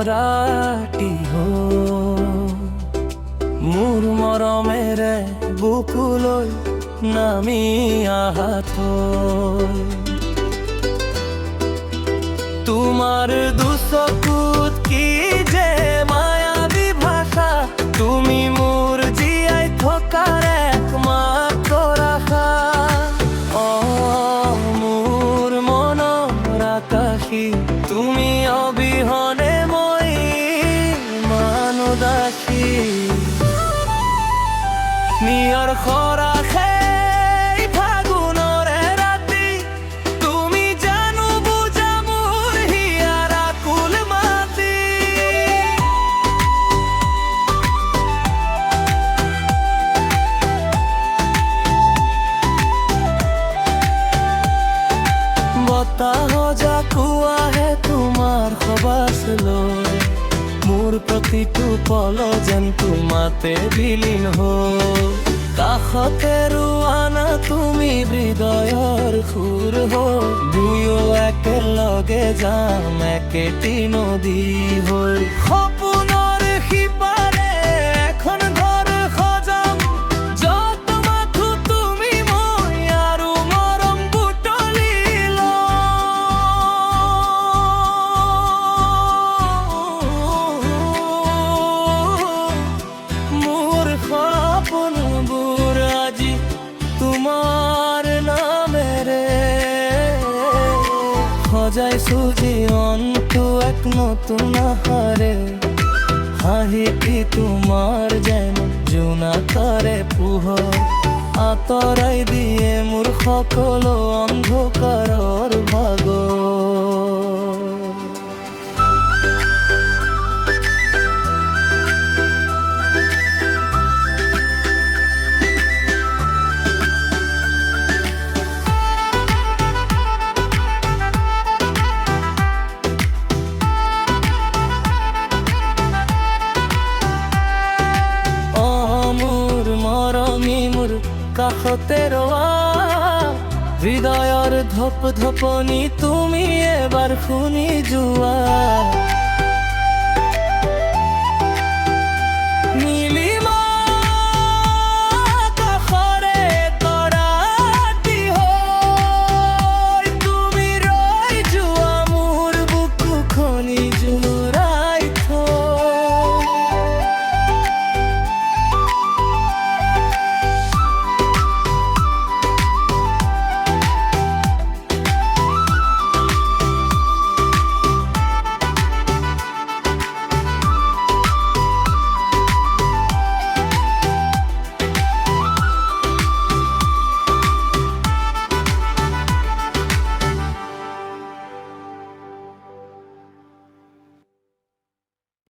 ৰাতি মোৰ মৰমেৰে বুকুলৈ নামি আহা থৈ তোমাৰ দুচকুত কি যে মায়াবী ভাষা তুমি মোৰ জীয়াই থকাৰ একমাত্ৰ আশা মোৰ মনৰ আকাশী তুমি অবিহনে মই ইমান উদাসী নিয়ৰ খৰাখে ফাগুনৰে ৰাতি তুমি জানো বুজা মোৰ হিয়াৰ আকুল মাতি বতাহ জাকুৱাহে তোমাৰ সবাস লৈ মোৰ প্ৰতিটো পল যেন তোমাতে বিলীন হ'ল কাষতে ৰোৱানা তুমি হৃদয়ৰ সুৰ হ'ল দুয়ো একেলগে যাম একেটি নদী হৈ সপোনৰ সিপাৰে এখন ঘৰ সজাম য'ত মাথো তুমি মই আৰু মৰম বুটলি মোৰ সপোনবোৰ আজি তোমাৰ নামেৰে সজাইছো জীৱনটো এক নতুন আশাৰে হাঁহিটি তোমাৰ যেন জোনাকৰে পোহৰ আঁতৰাই দিয়ে মোৰ সকলো অন্ধকাৰৰ ভাগৰ কাষতে ৰোৱা হৃদয়ৰ ধপ ধপনি তুমি এবাৰ শুনি যোৱা